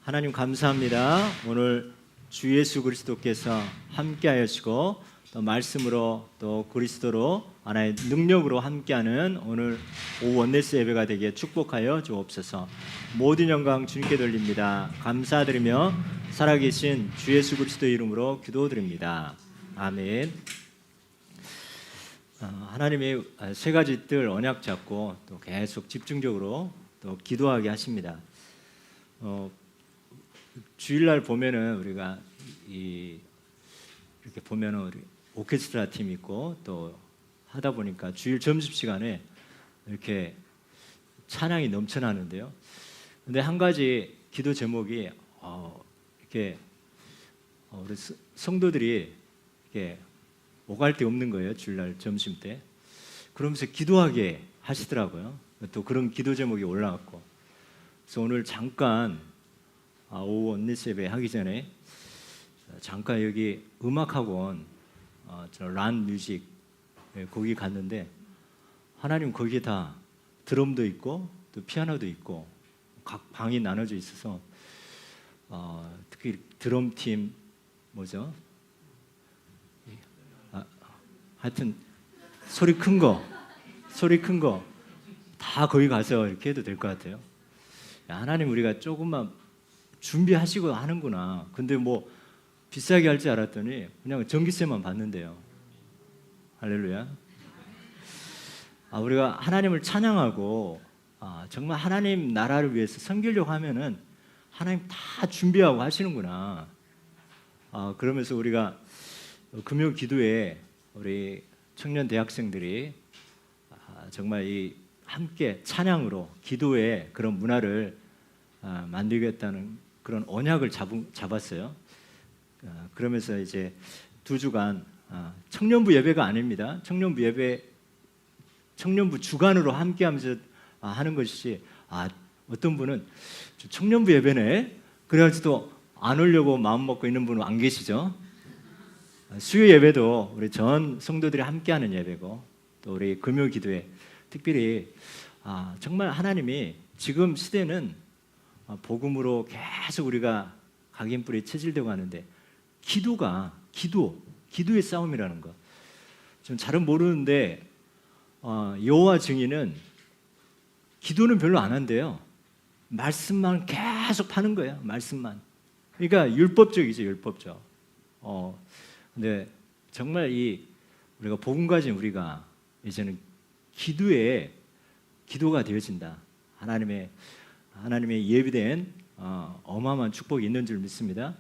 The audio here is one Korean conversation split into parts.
하나님 감사합니다. 오늘 주 예수 그리스도께서 함께하시고 또 말씀으로 또 그리스도로 하나의 능력으로 함께하는 오늘 오후 원네스 예배가 되게 축복하여 주옵소서. 모든 영광 주님께 돌립니다. 감사드리며 살아계신 주 예수 그리스도 이름으로 기도드립니다. 아멘. 하나님의 세 가지 뜰 언약 잡고 또 계속 집중적으로 또 기도하게 하십니다. 주일날 보면은 우리가 이렇게 보면은 우리 오케스트라 팀 있고 또 하다 보니까 주일 점심 시간에 이렇게 찬양이 넘쳐나는데요. 근데 한 가지 기도 제목이 이렇게 우리 성도들이 이렇게 오갈 데 없는 거예요. 주일날 점심 때. 그러면서 기도하게 하시더라고요. 또 그런 기도 제목이 올라왔고. 그래서 오늘 잠깐 오후 원네스 예배 하기 전에 잠깐 여기 음악학원 란 뮤직 거기 갔는데 하나님 거기에 다 드럼도 있고 또 피아노도 있고 각 방이 나눠져 있어서 특히 드럼팀 뭐죠? 하여튼 소리 큰 거 다 거기 가서 이렇게 해도 될 것 같아요. 야, 하나님 우리가 조금만 준비하시고 하는구나. 근데 뭐 비싸게 할 줄 알았더니 그냥 전기세만 받는데요. 할렐루야. 우리가 하나님을 찬양하고 정말 하나님 나라를 위해서 섬기려고 하면은 하나님 다 준비하고 하시는구나. 그러면서 우리가 금요 기도에 우리 청년 대학생들이 정말 이 함께 찬양으로 기도의 그런 문화를 만들겠다는 그런 언약을 잡았어요. 그러면서 이제 2주간 청년부 예배가 아닙니다. 청년부 주간으로 함께하면서 하는 것이지. 어떤 분은 청년부 예배네. 그래가지고 안 오려고 마음 먹고 있는 분은 안 계시죠. 수요 예배도 우리 전 성도들이 함께하는 예배고 또 우리 금요 기도회 특별히 정말 하나님이 지금 시대는 복음으로 계속 우리가 각인불이 체질되고 하는데 기도의 싸움이라는 거. 좀 잘은 모르는데 여호와 증인은 기도는 별로 안 한대요. 말씀만 계속 파는 거예요. 말씀만. 그러니까 율법적이죠, 율법적. 근데 정말 우리가 복음 가진 우리가 이제는 기도가 되어진다. 하나님의 예비된 어마어마한 축복이 있는 줄 믿습니다.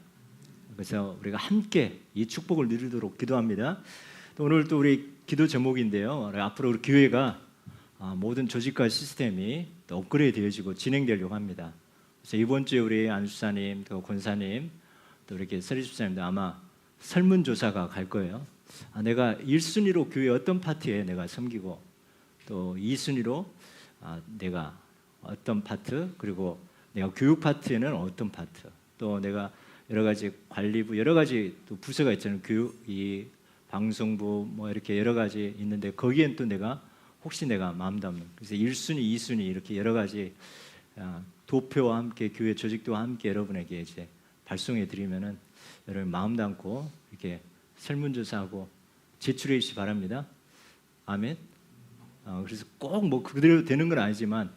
그래서 우리가 함께 이 축복을 누리도록 기도합니다. 또 오늘 또 우리 기도 제목인데요. 앞으로 우리 교회가 모든 조직과 시스템이 또 업그레이드 되어지고 진행되려고 합니다. 그래서 이번 주에 우리 안수사님, 또 권사님, 또 이렇게 서리집사님도 아마 설문조사가 갈 거예요. 내가 1순위로 교회 어떤 파트에 내가 섬기고 또 2순위로 내가 어떤 파트, 그리고 내가 교육 파트에는 어떤 파트, 또 내가 여러 가지 관리부, 여러 가지 또 부서가 있잖아요. 이 방송부 뭐 이렇게 여러 가지 있는데 거기엔 또 혹시 내가 마음 담는, 그래서 1순위, 2순위 이렇게 여러 가지 도표와 함께 교회 조직도와 함께 여러분에게 이제 발송해 드리면은 여러분 마음 담고 이렇게 설문조사하고 제출해 주시기 바랍니다. 아멘. 그래서 꼭 뭐 그대로 되는 건 아니지만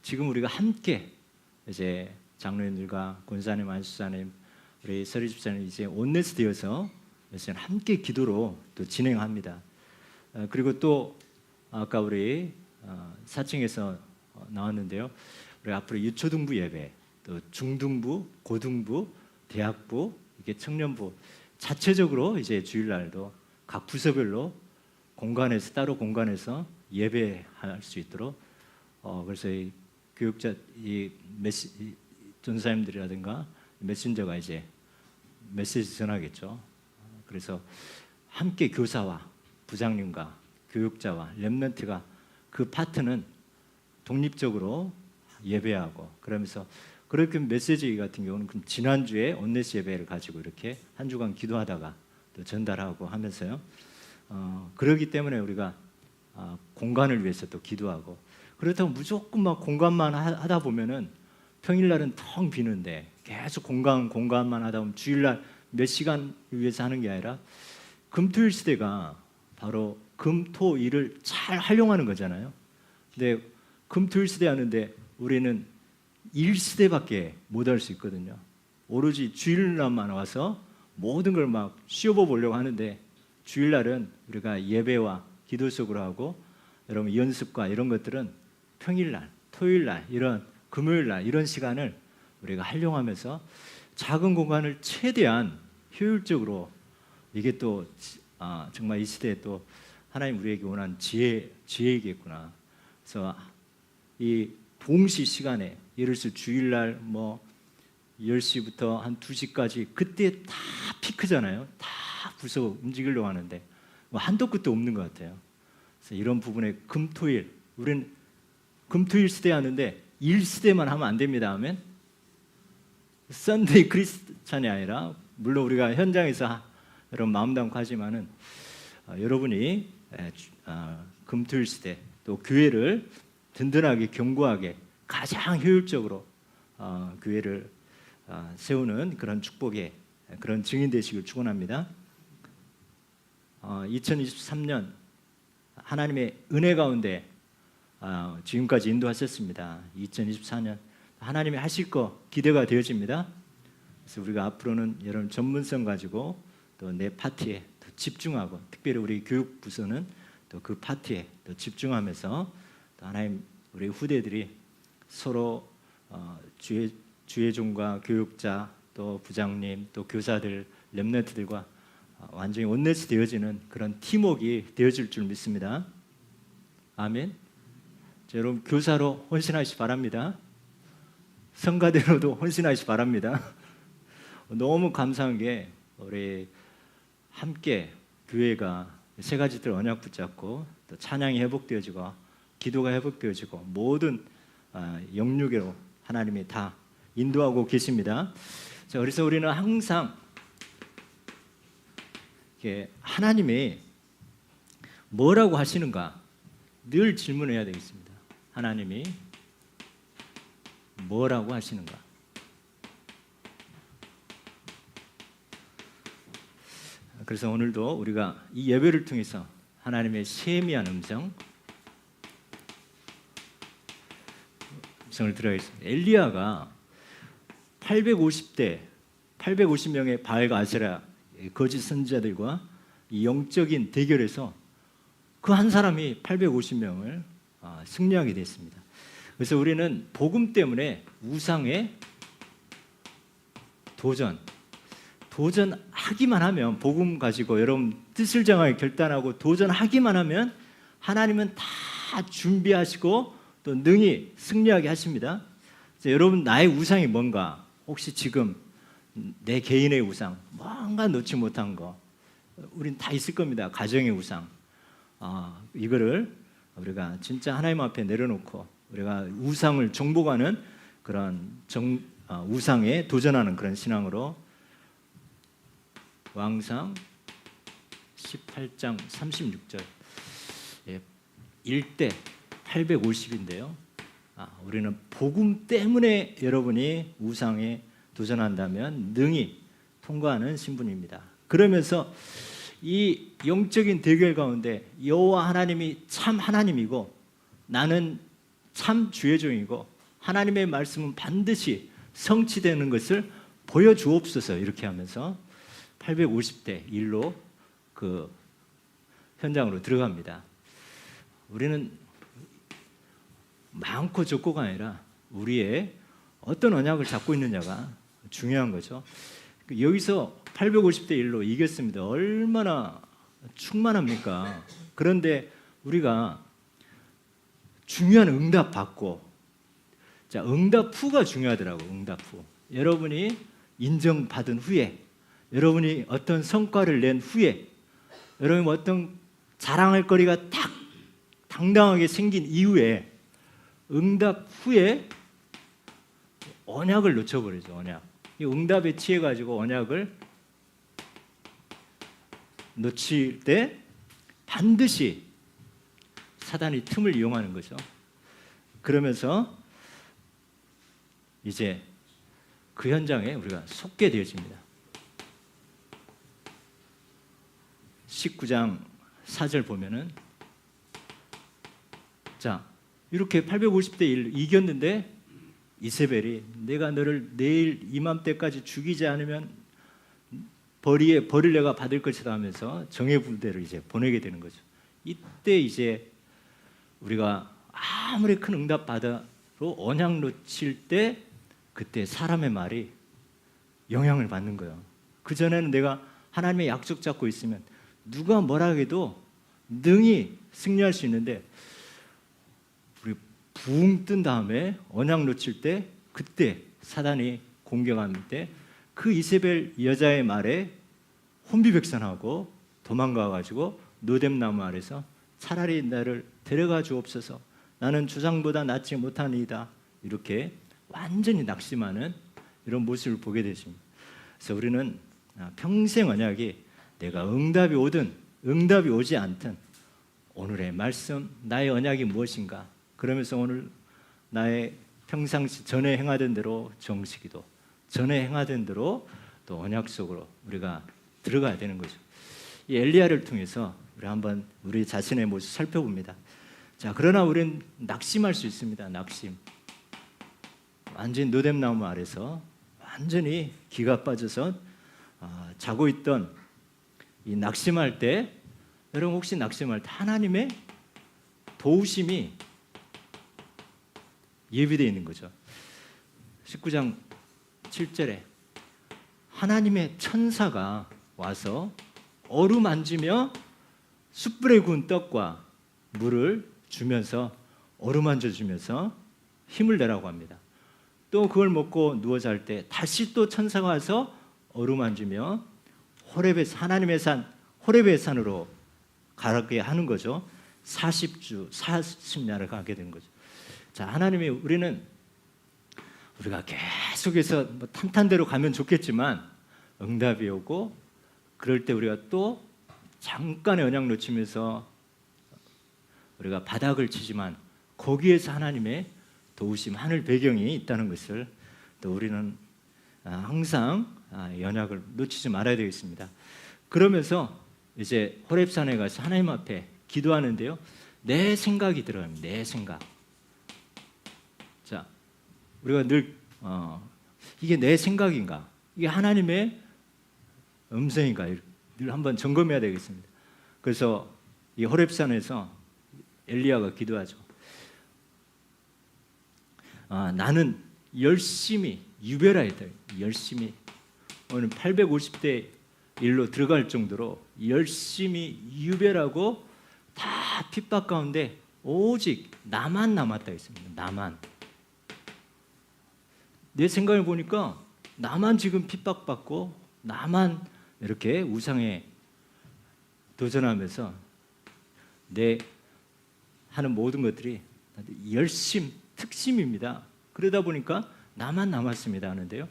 지금 우리가 함께 이제 장로님들과 권사님, 안수사님, 우리 서리집사님 이제 온네스 되어서 함께 기도로 또 진행합니다. 그리고 또 아까 우리 4층에서 나왔는데요. 우리 앞으로 유초등부 예배, 또 중등부, 고등부, 대학부, 이게 청년부 자체적으로 이제 주일날도 각 부서별로 따로 공간에서 예배할 수 있도록 그래서 이 교육자, 전사님들이라든가 메신저가 이제 메시지 전하겠죠. 그래서 함께 교사와 부장님과 교육자와 렘넌트가 그 파트는 독립적으로 예배하고 그러면서 그렇게 메시지 같은 경우는 그럼 지난주에 온네스 예배를 가지고 이렇게 한 주간 기도하다가 또 전달하고 하면서요. 그러기 때문에 우리가 공간을 위해서 또 기도하고 그렇다고 무조건 막 공간만 하다 보면은 평일날은 텅 비는데 계속 공감만 하다 보면 주일날 몇 시간 위해서 하는 게 아니라 금토일 시대가 바로 금토일을 잘 활용하는 거잖아요. 근데 금토일 시대 하는데 우리는 일 시대밖에 못 할 수 있거든요. 오로지 주일날만 와서 모든 걸 막 씌워보 보려고 하는데 주일날은 우리가 예배와 기도 속으로 하고 여러분 연습과 이런 것들은 평일날, 토요일날, 이런 금요일날 이런 시간을 우리가 활용하면서 작은 공간을 최대한 효율적으로 이게 또 정말 이 시대에 또 하나님 우리에게 원한 지혜이겠구나. 그래서 이 동시 시간에 예를 들어 주일날 뭐 10시부터 한 2시까지 그때 다 피크잖아요. 다 벌써 움직이려고 하는데 뭐 한도 끝도 없는 것 같아요. 그래서 이런 부분에 금토일 우리는 금토일 시대 하는데 일 시대만 하면 안 됩니다. 하면 썬데이 크리스찬이 아니라 물론 우리가 현장에서 여러분 마음 담고 하지만은 여러분이 금토일 시대 또 교회를 든든하게 견고하게 가장 효율적으로 교회를 세우는 그런 축복의 그런 증인 되시길 축원합니다. 2023년 하나님의 은혜 가운데 지금까지 인도하셨습니다. 2024년 하나님이 하실 거 기대가 되어집니다. 그래서 우리가 앞으로는 여러분 전문성 가지고 또 내 파트에 더 집중하고 특별히 우리 교육부서는 또 그 파트에 더 집중하면서 또 하나님 우리 후대들이 서로 주의 종과 교육자 또 부장님 또 교사들 렘넌트들과 완전히 원네스 되어지는 그런 팀워크가 되어질 줄 믿습니다. 아멘. 자, 여러분 교사로 헌신하시기 바랍니다. 성가대로도 헌신하시기 바랍니다. 너무 감사한 게 우리 함께 교회가 세 가지들 언약 붙잡고 또 찬양이 회복되어지고 기도가 회복되어지고 모든 영육으로 하나님이 다 인도하고 계십니다. 자, 그래서 우리는 항상 하나님이 뭐라고 하시는가 늘 질문해야 되겠습니다. 하나님이 뭐라고 하시는가? 그래서 오늘도 우리가 이 예배를 통해서 하나님의 세미한 음성을 들어야겠습니다. 엘리야가 850명의 바알과 아세라 거짓 선지자들과 이 영적인 대결에서 그 한 사람이 850명을 승리하게 됐습니다. 그래서 우리는 복음 때문에 우상의 도전하기만 하면 복음 가지고 여러분 뜻을 정하게 결단하고 도전하기만 하면 하나님은 다 준비하시고 또 능히 승리하게 하십니다. 그래서 여러분 나의 우상이 뭔가 혹시 지금 내 개인의 우상 뭔가 놓지 못한 거 우린 다 있을 겁니다. 가정의 우상 이거를 우리가 진짜 하나님 앞에 내려놓고 우리가 우상을 정복하는 그런 우상에 도전하는 그런 신앙으로 왕상 18장 36절 1대 850인데요. 우리는 복음 때문에 여러분이 우상에 도전한다면 능히 통과하는 신분입니다. 그러면서 이 영적인 대결 가운데 여호와 하나님이 참 하나님이고 나는 참 주의 종이고 하나님의 말씀은 반드시 성취되는 것을 보여주옵소서 이렇게 하면서 850대 1로 그 현장으로 들어갑니다. 우리는 많고 적고가 아니라 우리의 어떤 언약을 잡고 있느냐가 중요한 거죠. 여기서 850대 1로 이겼습니다. 얼마나 충만합니까? 그런데 우리가 중요한 응답 받고 자, 응답 후가 중요하더라고. 응답 후. 여러분이 인정받은 후에 여러분이 어떤 성과를 낸 후에 여러분이 어떤 자랑할 거리가 딱 당당하게 생긴 이후에 응답 후에 언약을 놓쳐버리죠. 언약. 이 응답에 취해가지고 언약을 놓칠 때 반드시 사단이 틈을 이용하는 거죠. 그러면서 이제 그 현장에 우리가 속게 되어집니다. 19장 4절 보면은 자 이렇게 850대 1 이겼는데 이세벨이 내가 너를 내일 이맘때까지 죽이지 않으면 벌을 내가 받을 것이다 하면서 정예 부대를 이제 보내게 되는 거죠. 이때 이제 우리가 아무리 큰 응답 받아로 언약 놓칠 때 그때 사람의 말이 영향을 받는 거예요. 그 전에는 내가 하나님의 약속 잡고 있으면 누가 뭐라 해도 능히 승리할 수 있는데 우리 붕 뜬 다음에 언약 놓칠 때 그때 사단이 공격할 때 그 이세벨 여자의 말에 혼비백산하고 도망가 가지고 노뎀나무 아래서 차라리 나를 데려가 주옵소서 나는 주상보다 낫지 못하니이다 이렇게 완전히 낙심하는 이런 모습을 보게 되십니다. 그래서 우리는 평생 언약이 내가 응답이 오든 응답이 오지 않든 오늘의 말씀 나의 언약이 무엇인가 그러면서 오늘 나의 평상시 전에 행하던 대로 정식기도 전에 행하던 대로 또 언약 속으로 우리가 들어가야 되는 거죠. 이 엘리야를 통해서 우리 한번 우리 자신의 모습 살펴봅니다. 자, 그러나 우리는 낙심할 수 있습니다. 낙심. 완전히 노뎀나무 아래서 완전히 기가 빠져서 자고 있던 이 낙심할 때 여러분 혹시 낙심할 때 하나님의 도우심이 예비되어 있는 거죠. 19장 7절에 하나님의 천사가 와서 어루만지며 숯불에 구운 떡과 물을 주면서 어루만져 주면서 힘을 내라고 합니다. 또 그걸 먹고 누워 잘 때 다시 또 천사가 와서 어루만지며 하나님의 산 호렙의 산으로 가게 하는 거죠. 40주 40년을 가게 된 거죠. 자, 하나님이 우리가 계속해서 뭐 탄탄대로 가면 좋겠지만 응답이 오고 그럴 때 우리가 또 잠깐의 언약 놓치면서 우리가 바닥을 치지만 거기에서 하나님의 도우심 하늘 배경이 있다는 것을 또 우리는 항상 언약을 놓치지 말아야 되겠습니다. 그러면서 이제 호렙산에 가서 하나님 앞에 기도하는데요. 내 생각이 들어갑니다. 내 생각. 자, 우리가 늘 이게 내 생각인가? 이게 하나님의 음성인가? 늘 한번 점검해야 되겠습니다. 그래서 이 호렙산에서 엘리야가 기도하죠. 나는 열심히 유별하였다. 열심히 오늘 850대 1로 들어갈 정도로 열심히 유별하고 다 핍박 가운데 오직 나만 남았다 했습니다. 나만. 내 생각을 보니까 나만 지금 핍박받고 나만 이렇게 우상에 도전하면서 내 하는 모든 것들이 특심입니다. 그러다 보니까 나만 남았습니다 하는데요.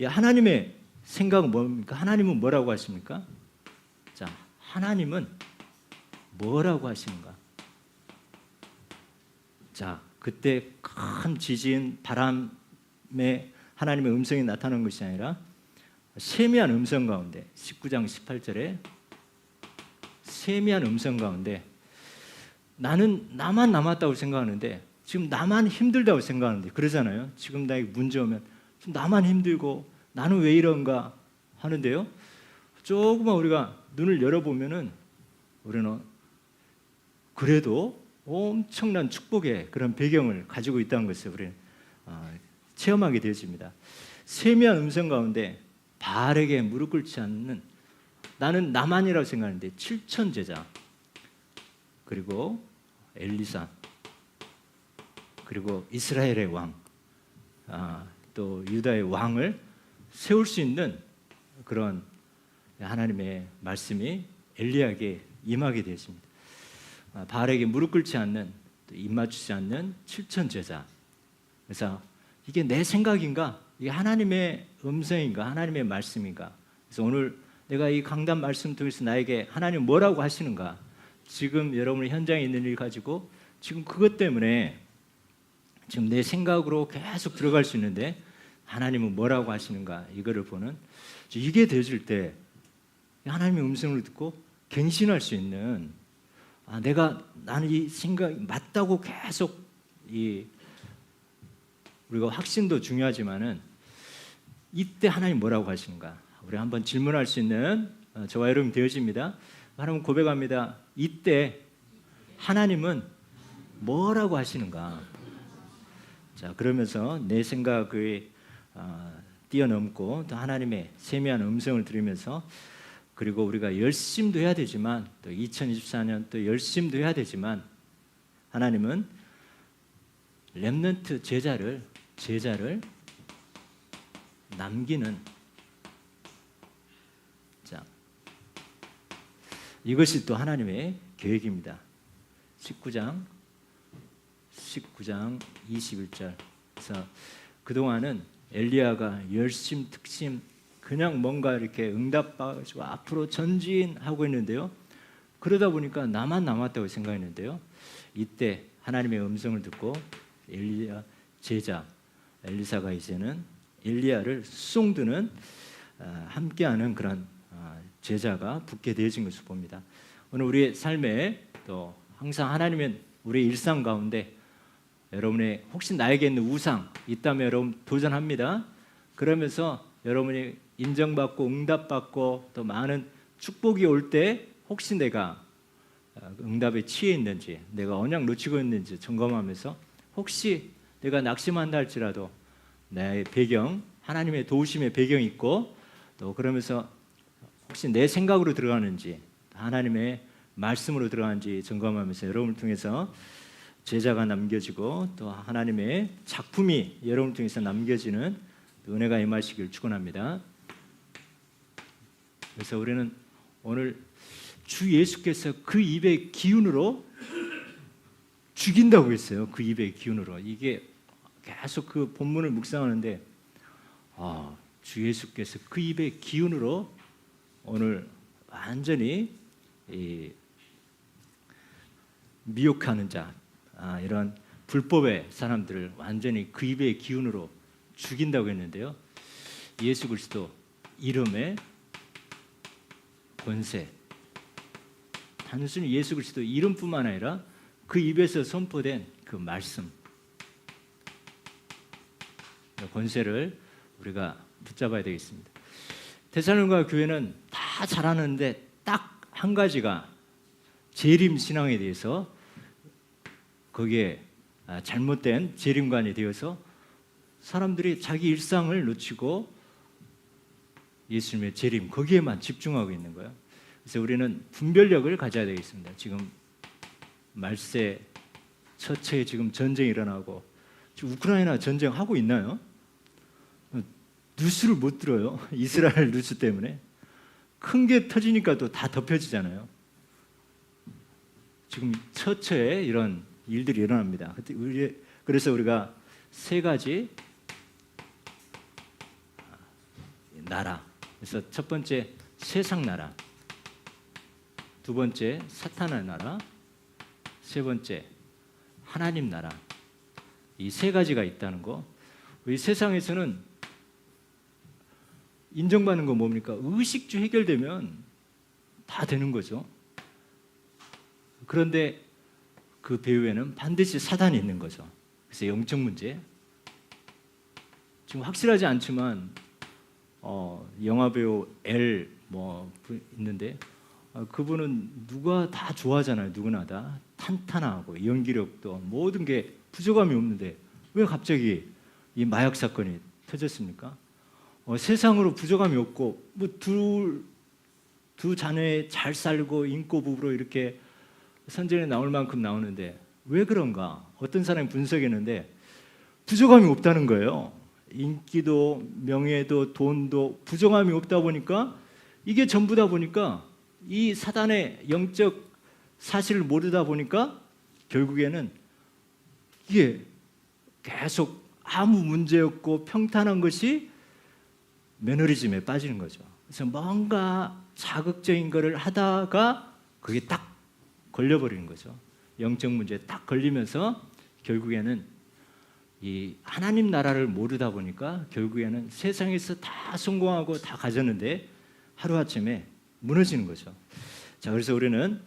하나님의 생각은 뭡니까? 하나님은 뭐라고 하십니까? 자, 하나님은 뭐라고 하시는가? 자, 그때 큰 지진, 바람에 하나님의 음성이 나타난 것이 아니라 세미한 음성 가운데 19장 18절에 세미한 음성 가운데 나는 나만 남았다고 생각하는데 지금 나만 힘들다고 생각하는데 그러잖아요. 지금 나에게 문제 오면 지금 나만 힘들고 나는 왜 이런가 하는데요. 조금만 우리가 눈을 열어보면은 우리는 그래도 엄청난 축복의 그런 배경을 가지고 있다는 것을 우리는 체험하게 되어집니다. 세미한 음성 가운데 바알에게 무릎 꿇지 않는 나는 나만이라고 생각하는데 7천 제자 그리고 엘리사 그리고 이스라엘의 왕 또 유다의 왕을 세울 수 있는 그런 하나님의 말씀이 엘리야에게 임하게 되었습니다. 바알에게 무릎 꿇지 않는 입 맞추지 않는 7천 제자. 그래서 이게 내 생각인가? 이게 하나님의 음성인가? 하나님의 말씀인가? 그래서 오늘 내가 이 강단 말씀 통해서 나에게 하나님 뭐라고 하시는가? 지금 여러분이 현장에 있는 일 가지고 지금 그것 때문에 지금 내 생각으로 계속 들어갈 수 있는데 하나님은 뭐라고 하시는가 이거를 보는 이게 되어질 때 하나님의 음성을 듣고 갱신할 수 있는 나는 이 생각이 맞다고 계속 우리가 확신도 중요하지만은 이때 하나님 뭐라고 하시는가 우리 한번 질문할 수 있는 저와 여러분 되어집니다. 하나님 고백합니다. 이때 하나님은 뭐라고 하시는가? 자 그러면서 내 생각을 뛰어넘고 또 하나님의 세미한 음성을 들으면서 그리고 우리가 열심도 해야 되지만 또 2024년 또 열심도 해야 되지만 하나님은 렘넌트 제자를 남기는 자 이것이 또 하나님의 계획입니다. 19장 21절 그래서 그동안은 엘리야가 열심 특심 그냥 뭔가 이렇게 응답받고 앞으로 전진하고 있는데요. 그러다 보니까 나만 남았다고 생각했는데요. 이때 하나님의 음성을 듣고 엘리야 제자 엘리사가 이제는 엘리야를 수송드는 함께하는 그런 제자가 붙게 되어진 것을 봅니다. 오늘 우리의 삶에 또 항상 하나님은 우리의 일상 가운데 여러분의 혹시 나에게 있는 우상 있다면 여러분 도전합니다. 그러면서 여러분이 인정받고 응답받고 또 많은 축복이 올 때 혹시 내가 응답에 취해 있는지 내가 언약 놓치고 있는지 점검하면서 혹시 내가 낙심한다 할지라도 내 배경 하나님의 도우심의 배경이 있고 또 그러면서 혹시 내 생각으로 들어가는지 하나님의 말씀으로 들어가는지 점검하면서 여러분을 통해서 제자가 남겨지고 또 하나님의 작품이 여러분을 통해서 남겨지는 은혜가 임하시길 축원합니다. 그래서 우리는 오늘 주 예수께서 그 입의 기운으로 죽인다고 했어요. 그 입의 기운으로. 이게 계속 그 본문을 묵상하는데 주 예수께서 그 입의 기운으로 오늘 완전히 미혹하는 자 이런 불법의 사람들을 완전히 그 입의 기운으로 죽인다고 했는데요. 예수 그리스도 이름의 권세 단순히 예수 그리스도 이름뿐만 아니라 그 입에서 선포된 그 말씀 권세를 우리가 붙잡아야 되겠습니다. 데살로니가 교회는 다 잘하는데 딱 한 가지가 재림 신앙에 대해서 거기에 잘못된 재림관이 되어서 사람들이 자기 일상을 놓치고 예수님의 재림 거기에만 집중하고 있는 거예요. 그래서 우리는 분별력을 가져야 되겠습니다. 지금 말세 처처에 지금 전쟁이 일어나고 지금 우크라이나 전쟁하고 있나요? 뉴스를 못 들어요. 이스라엘 뉴스 때문에 큰 게 터지니까 또 다 덮여지잖아요. 지금 처처에 이런 일들이 일어납니다. 그래서 우리가 세 가지 나라. 그래서 첫 번째 세상 나라, 두 번째 사탄의 나라, 세 번째 하나님 나라. 이 세 가지가 있다는 거. 이 세상에서는 인정받는 건 뭡니까? 의식주 해결되면 다 되는 거죠. 그런데 그 배후에는 반드시 사단이 있는 거죠. 그래서 영적 문제. 지금 확실하지 않지만 영화배우 L 있는데 그분은 누가 다 좋아하잖아요. 누구나 다 탄탄하고 연기력도 모든 게 부족함이 없는데 왜 갑자기 이 마약 사건이 터졌습니까? 세상으로 부족함이 없고 두 자녀 잘 살고 인고 부부로 이렇게 선전에 나올 만큼 나오는데 왜 그런가? 어떤 사람이 분석했는데 부족함이 없다는 거예요. 인기도 명예도 돈도 부족함이 없다 보니까 이게 전부다 보니까 이 사단의 영적 사실을 모르다 보니까 결국에는 이게 계속 아무 문제 없고 평탄한 것이 매너리즘에 빠지는 거죠. 그래서 뭔가 자극적인 거를 하다가 그게 딱 걸려버리는 거죠. 영적 문제에 딱 걸리면서 결국에는 이 하나님 나라를 모르다 보니까 결국에는 세상에서 다 성공하고 다 가졌는데 하루아침에 무너지는 거죠. 자, 그래서 우리는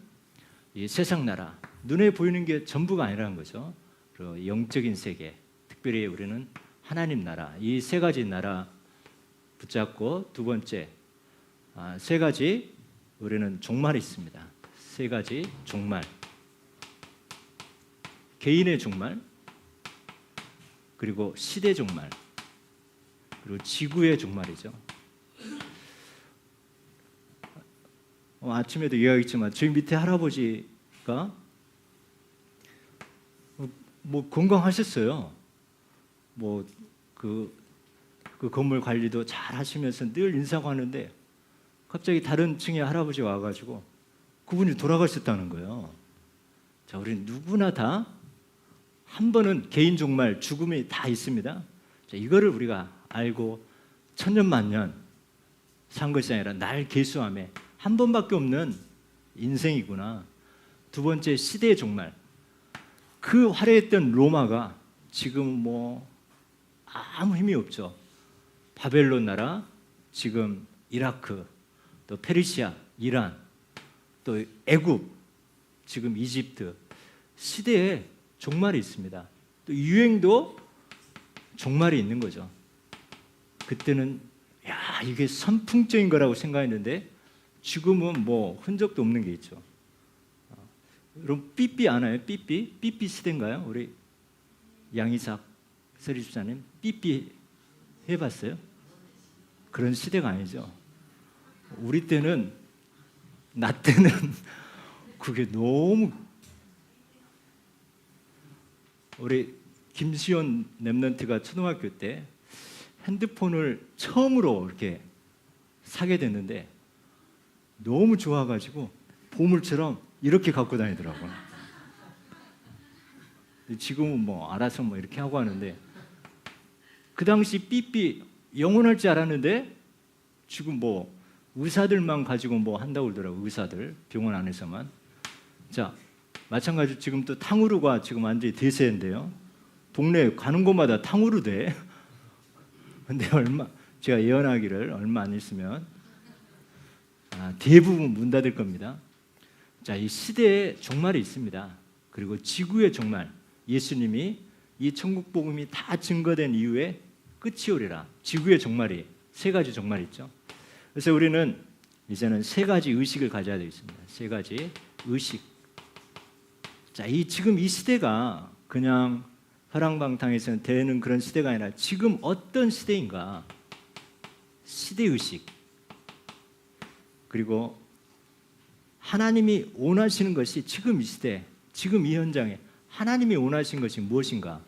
이 세상 나라, 눈에 보이는 게 전부가 아니라는 거죠. 그리고 영적인 세계, 특별히 우리는 하나님 나라, 이 세 가지 나라 붙잡고, 두 번째, 세 가지 우리는 종말이 있습니다. 세 가지 종말. 개인의 종말, 그리고 시대 종말, 그리고 지구의 종말이죠. 아침에도 이야기했지만 저희 밑에 할아버지가 뭐 건강하셨어요. 뭐 그 건물 관리도 잘 하시면서 늘 인사하고 하는데 갑자기 다른 층의 할아버지 와가지고 그분이 돌아가셨다는 거예요. 자, 우리 누구나 다 한 번은 개인 종말, 죽음이 다 있습니다. 자, 이거를 우리가 알고 천년만년 산 것이 아니라 날 계수함에 한 번밖에 없는 인생이구나. 두 번째, 시대의 종말. 그 화려했던 로마가 지금 뭐 아무 힘이 없죠. 바벨론 나라, 지금 이라크, 또 페르시아, 이란, 또 애굽, 지금 이집트. 시대에 종말이 있습니다. 또 유행도 종말이 있는 거죠. 그때는 야, 이게 선풍적인 거라고 생각했는데 지금은 뭐 흔적도 없는 게 있죠. 여러분 삐삐 아나요? 삐삐 시대인가요? 우리 양이삭 서리수사님 삐삐 해봤어요? 그런 시대가 아니죠. 우리 때는, 나 때는 그게 너무, 우리 김시원 랩런트가 초등학교 때 핸드폰을 처음으로 이렇게 사게 됐는데 너무 좋아가지고 보물처럼 이렇게 갖고 다니더라고요. 지금은 뭐 알아서 뭐 이렇게 하고 하는데 그 당시 삐삐 영원할 줄 알았는데 지금 뭐 의사들만 가지고 뭐 한다고 그러더라고요. 의사들 병원 안에서만. 자, 마찬가지로 지금 또 탕후루가 지금 완전히 대세인데요. 동네 가는 곳마다 탕후루 돼. 근데 제가 예언하기를 얼마 안 있으면 대부분 문 닫을 겁니다. 자, 이 시대에 종말이 있습니다. 그리고 지구의 종말. 예수님이 이 천국 복음이 다 증거된 이후에 끝이 오리라. 지구의 종말이 세 가지 종말이 있죠. 그래서 우리는 이제는 세 가지 의식을 가져야 되겠습니다. 세 가지 의식. 자, 지금 이 시대가 그냥 허랑방탕에서는 되는 그런 시대가 아니라 지금 어떤 시대인가? 시대의식. 그리고 하나님이 원하시는 것이 지금 이 시대, 지금 이 현장에 하나님이 원하신 것이 무엇인가?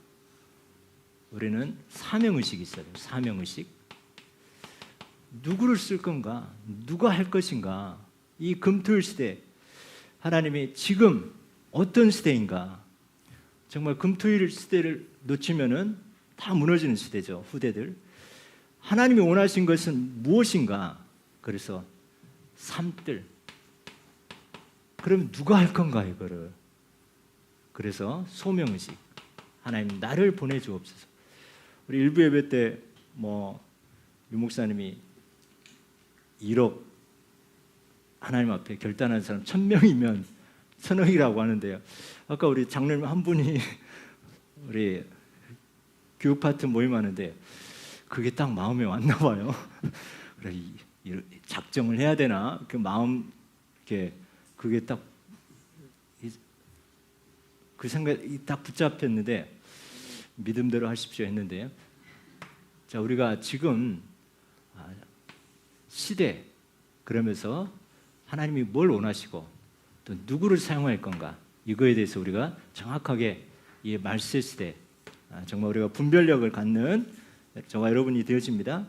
우리는 사명의식이 있어요. 사명의식. 누구를 쓸 건가? 누가 할 것인가? 이 금토일 시대, 하나님이 지금 어떤 시대인가? 정말 금토일 시대를 놓치면은 다 무너지는 시대죠. 후대들. 하나님이 원하신 것은 무엇인가? 그래서 삶들. 그럼 누가 할 건가 이거를? 그래서 소명의식. 하나님 나를 보내주옵소서. 우리 일부 예배 때 뭐 유목사님이 1억 하나님 앞에 결단한 사람 1000명이면 선억이라고 하는데요. 아까 우리 장로님 한 분이 우리 교육 파트 모임하는데 그게 딱 마음에 왔나 봐요. 그래 작정을 해야 되나? 그 마음 이렇게 그게 딱 그 생각이 딱 붙잡혔는데 믿음대로 하십시오 했는데요. 자, 우리가 지금 시대 그러면서 하나님이 뭘 원하시고 또 누구를 사용할 건가 이거에 대해서 우리가 정확하게 이 말세 시대 정말 우리가 분별력을 갖는 저와 여러분이 되어집니다.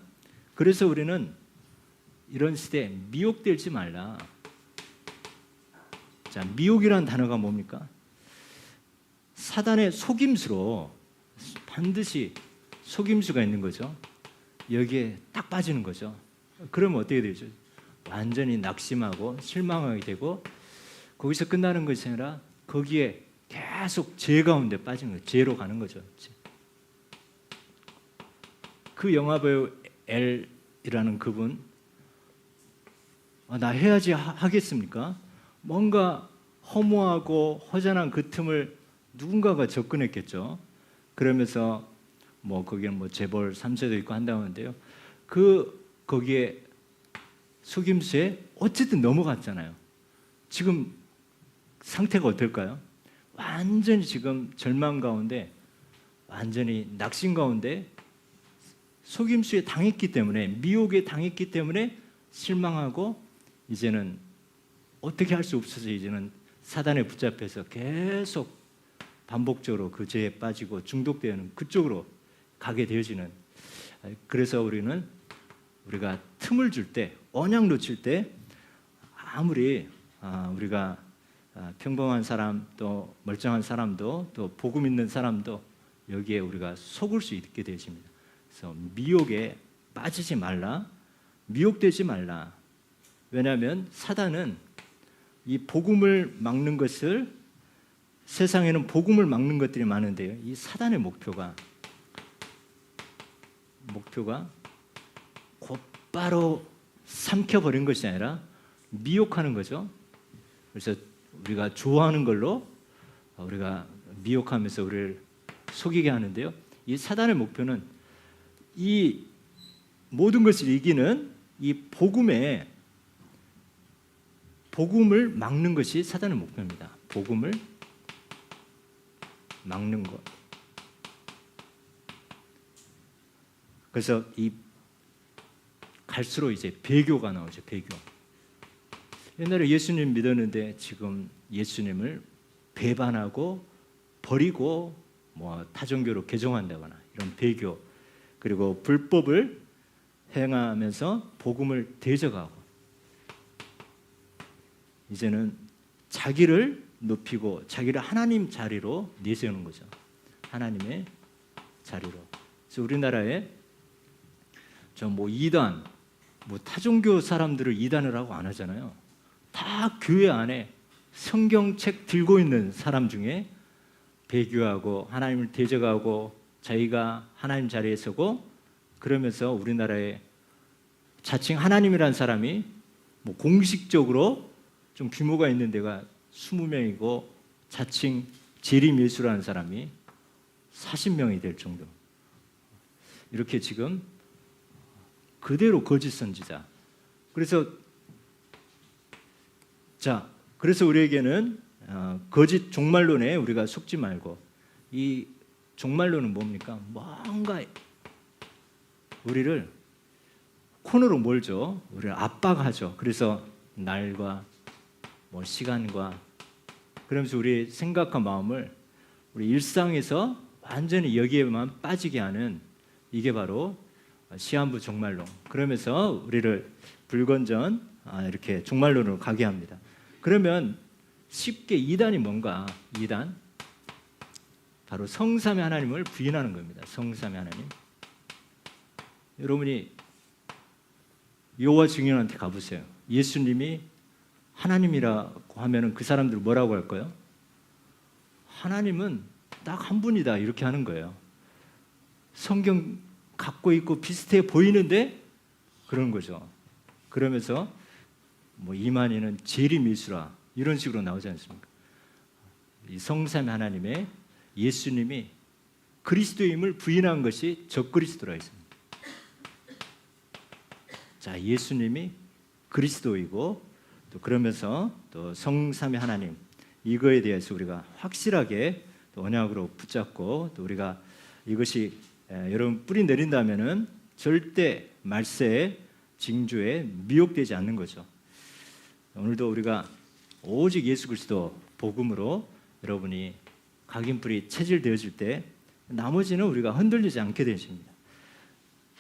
그래서 우리는 이런 시대에 미혹되지 말라. 자, 미혹이라는 단어가 뭡니까? 사단의 속임수로 반드시 속임수가 있는 거죠. 여기에 딱 빠지는 거죠. 그러면 어떻게 되죠? 완전히 낙심하고 실망하게 되고 거기서 끝나는 것이 아니라 거기에 계속 죄 가운데 빠지는 거예요. 죄로 가는 거죠. 그 영화배우 L이라는 그분, 나 해야지 하겠습니까? 뭔가 허무하고 허전한 그 틈을 누군가가 접근했겠죠. 그러면서 거기는 재벌 3세도 있고 한다는데요. 거기에 속임수에 어쨌든 넘어갔잖아요. 지금 상태가 어떨까요? 완전히 지금 절망 가운데, 완전히 낙심 가운데 속임수에 당했기 때문에, 미혹에 당했기 때문에 실망하고 이제는 어떻게 할 수 없어서 이제는 사단에 붙잡혀서 계속 반복적으로 그 죄에 빠지고 중독되는 그쪽으로 가게 되어지는. 그래서 우리가 틈을 줄 때, 언약 놓칠 때 아무리 우리가 평범한 사람, 또 멀쩡한 사람도, 또 복음 있는 사람도 여기에 우리가 속을 수 있게 되어집니다. 그래서 미혹에 빠지지 말라, 미혹되지 말라. 왜냐하면 사단은 이 복음을 막는 것을, 세상에는 복음을 막는 것들이 많은데요, 이 사단의 목표가 곧바로 삼켜버린 것이 아니라 미혹하는 거죠. 그래서 우리가 좋아하는 걸로 우리가 미혹하면서 우리를 속이게 하는데요, 이 사단의 목표는 이 모든 것을 이기는 이 복음을 막는 것이 사단의 목표입니다. 복음을 막는 것. 그래서 이 갈수록 이제 배교가 나오죠. 배교. 옛날에 예수님 믿었는데 지금 예수님을 배반하고 버리고 타종교로 개종한다거나 이런 배교, 그리고 불법을 행하면서 복음을 대적하고, 이제는 자기를 높이고 자기를 하나님 자리로 내세우는 거죠. 하나님의 자리로. 그래서 우리나라에 이단, 타종교 사람들을 이단이라고 안 하잖아요. 다 교회 안에 성경책 들고 있는 사람 중에 배교하고 하나님을 대적하고 자기가 하나님 자리에 서고, 그러면서 우리나라에 자칭 하나님이라는 사람이 공식적으로 좀 규모가 있는 데가 20명이고 자칭 재림예수라는 사람이 40명이 될 정도. 이렇게 지금 그대로 거짓 선지자. 그래서 우리에게는 거짓 종말론에 우리가 속지 말고, 이 종말론은 뭡니까? 뭔가 우리를 코너로 몰죠. 우리를 압박하죠. 그래서 날과 시간과, 그러면서 우리 생각과 마음을 우리 일상에서 완전히 여기에만 빠지게 하는, 이게 바로 시한부 종말론. 그러면서 우리를 불건전 이렇게 종말론으로 가게 합니다. 그러면 쉽게 이단이 뭔가? 이단, 바로 성삼위 하나님을 부인하는 겁니다. 성삼위 하나님. 여러분이 여호와 증인한테 가보세요. 예수님이 하나님이라고 하면은 그 사람들 뭐라고 할까요? 하나님은 딱 한 분이다, 이렇게 하는 거예요. 성경 갖고 있고 비슷해 보이는데 그런 거죠. 그러면서 이만희는 재림예수라, 이런 식으로 나오지 않습니까? 이 성삼위 하나님의 예수님이 그리스도임을 부인한 것이 적그리스도라 했습니다. 자, 예수님이 그리스도이고, 또 그러면서 또 성삼위 하나님, 이거에 대해서 우리가 확실하게 또 언약으로 붙잡고, 또 우리가 이것이 여러분 뿌리 내린다면은 절대 말세에, 징조에 미혹되지 않는 거죠. 오늘도 우리가 오직 예수 그리스도 복음으로 여러분이 각인뿌리 체질되어질 때 나머지는 우리가 흔들리지 않게 되십니다.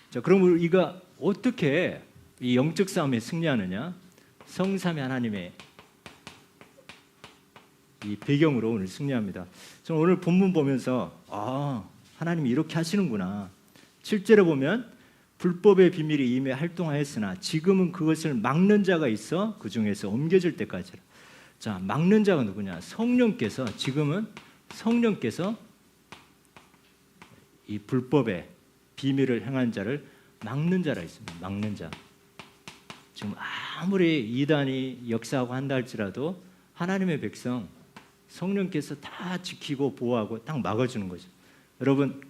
자, 그럼 우리가 어떻게 이 영적 싸움에 승리하느냐? 성삼위 하나님의 이 배경으로 오늘 승리합니다. 저는 오늘 본문 보면서 하나님이 이렇게 하시는구나. 7절에 보면 불법의 비밀이 이미 활동하였으나 지금은 그것을 막는 자가 있어 그 중에서 옮겨질 때까지. 자, 막는 자가 누구냐? 성령께서, 지금은 성령께서 이 불법의 비밀을 행한 자를 막는 자라 있습니다. 막는 자. 지금 아무리 이단이 역사하고 한다 할지라도 하나님의 백성 성령께서 다 지키고 보호하고 딱 막아주는 거죠. 여러분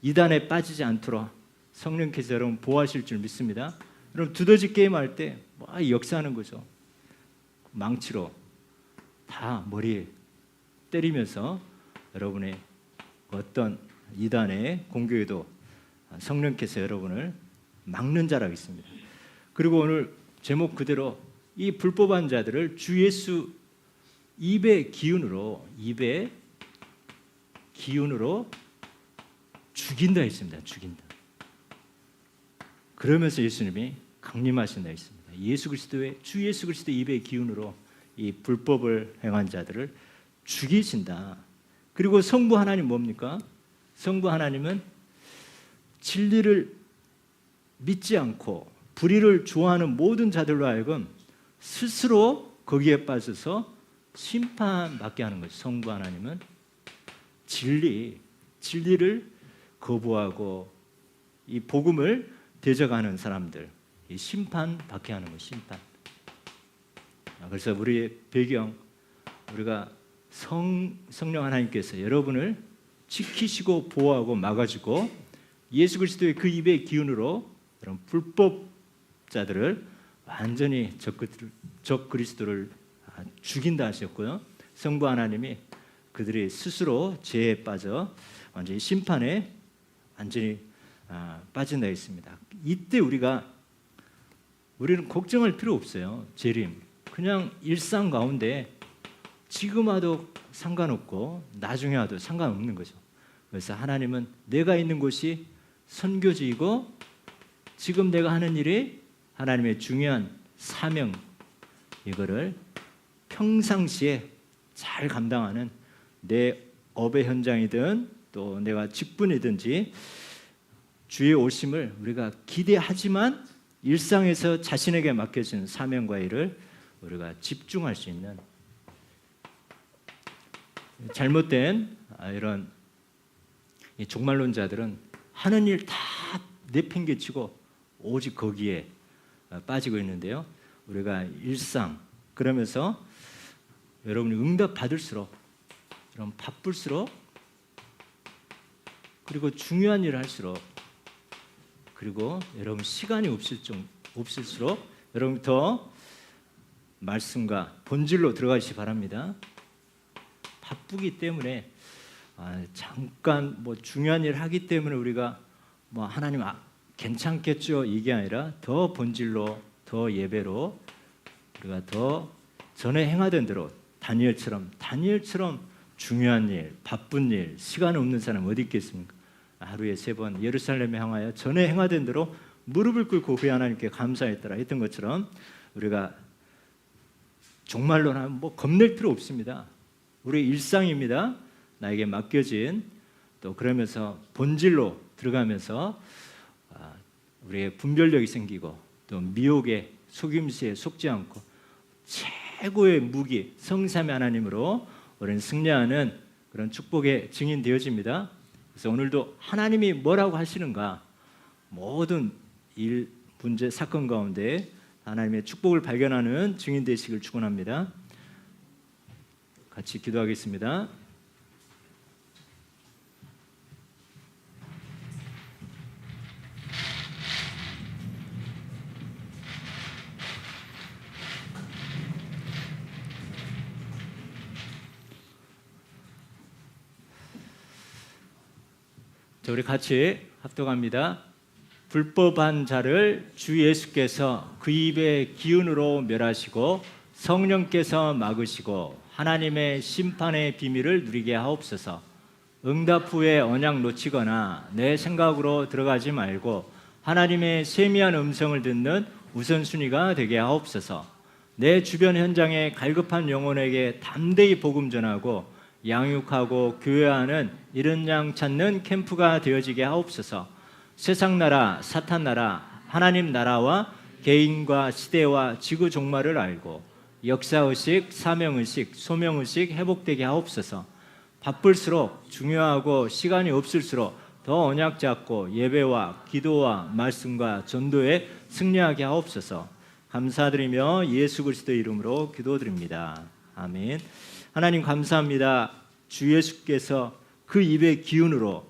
이단에 빠지지 않도록 성령께서 여러분 보호하실 줄 믿습니다. 여러분 두더지 게임할 때 막 역사하는 거죠. 망치로 다 머리에 때리면서 여러분의 어떤 이단의 공격에도 성령께서 여러분을 막는 자라고 있습니다. 그리고 오늘 제목 그대로 이 불법한 자들을 주 예수 입의 기운으로 죽인다 했습니다. 죽인다. 그러면서 예수님이 강림하신다 했습니다. 주 예수 그리스도의 입의 기운으로 이 불법을 행한 자들을 죽이신다. 그리고 성부 하나님 뭡니까? 성부 하나님은 진리를 믿지 않고 불의를 좋아하는 모든 자들로 하여금 스스로 거기에 빠져서 심판받게 하는 거죠. 성부 하나님은 진리를 거부하고 이 복음을 대적하는 사람들, 이 심판받게 하는 거죠. 심판. 그래서 우리의 배경, 우리가 성령 하나님께서 여러분을 지키시고 보호하고 막아주고 예수 그리스도의 그 입의 기운으로 그런 불법자들을 완전히 적 그리스도를 죽인다 하셨고요. 성부 하나님이 그들이 스스로 죄에 빠져 완전히 심판에 완전히 빠진다 했습니다. 이때 우리는 걱정할 필요 없어요. 재림 그냥 일상 가운데 지금 와도 상관없고 나중에 와도 상관없는 거죠. 그래서 하나님은 내가 있는 곳이 선교지이고 지금 내가 하는 일이 하나님의 중요한 사명 이거를 평상시에 잘 감당하는 내 업의 현장이든 또 내가 직분이든지 주의 오심을 우리가 기대하지만 일상에서 자신에게 맡겨진 사명과 일을 우리가 집중할 수 있는 잘못된 이런 종말론자들은 하는 일 다 내팽개치고 오직 거기에 빠지고 있는데요. 우리가 일상 그러면서 여러분이 응답 받을수록 여러분 바쁠수록 그리고 중요한 일을 할수록 그리고 여러분 시간이 없을수록 여러분 더 말씀과 본질로 들어가시기 바랍니다. 바쁘기 때문에 잠깐 중요한 일을 하기 때문에 우리가 하나님 괜찮겠죠 이게 아니라 더 본질로 더 예배로 우리가 더 전에 행하던 대로 다니엘처럼 중요한 일, 바쁜 일, 시간 없는 사람 어디 있겠습니까? 하루에 3번 예루살렘에 향하여 전에 행하던 대로 무릎을 꿇고 그 하나님께 감사했더라 했던 것처럼 우리가 종말로는 겁낼 필요 없습니다. 우리 일상입니다. 나에게 맡겨진 또 그러면서 본질로 들어가면서 우리의 분별력이 생기고 또 미혹에 속임수에 속지 않고 최고의 무기 성삼위 하나님으로 우리는 승리하는 그런 축복의 증인 되어집니다. 그래서 오늘도 하나님이 뭐라고 하시는가 모든 일, 문제, 사건 가운데 하나님의 축복을 발견하는 증인 되시길 축원합니다. 같이 기도하겠습니다. 자, 우리 같이 합독합니다. 불법한 자를 주 예수께서 그 입의 기운으로 멸하시고 성령께서 막으시고 하나님의 심판의 비밀을 누리게 하옵소서. 응답 후에 언약 놓치거나 내 생각으로 들어가지 말고 하나님의 세미한 음성을 듣는 우선순위가 되게 하옵소서. 내 주변 현장에 갈급한 영혼에게 담대히 복음 전하고 양육하고 교회하는 이른 양 찾는 캠프가 되어지게 하옵소서. 세상 나라, 사탄 나라, 하나님 나라와 개인과 시대와 지구 종말을 알고 역사의식, 사명의식, 소명의식 회복되게 하옵소서. 바쁠수록 중요하고 시간이 없을수록 더 언약 잡고 예배와 기도와 말씀과 전도에 승리하게 하옵소서. 감사드리며 예수 그리스도의 이름으로 기도드립니다. 아멘. 하나님 감사합니다. 주 예수께서 그 입의 기운으로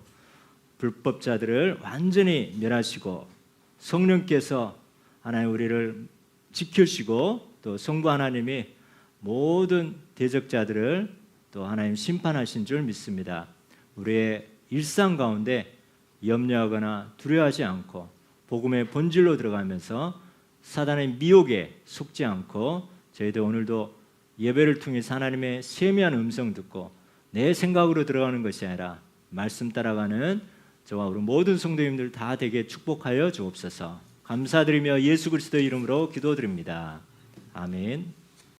불법자들을 완전히 멸하시고 성령께서 하나님 우리를 지키시고 또 성부 하나님이 모든 대적자들을 또 하나님 심판하신 줄 믿습니다. 우리의 일상 가운데 염려하거나 두려워하지 않고 복음의 본질로 들어가면서 사단의 미혹에 속지 않고 저희도 오늘도 예배를 통해서 하나님의 세미한 음성 듣고 내 생각으로 들어가는 것이 아니라 말씀 따라가는 저와 우리 모든 성도님들 다 되게 축복하여 주옵소서. 감사드리며 예수 그리스도의 이름으로 기도드립니다. 아멘.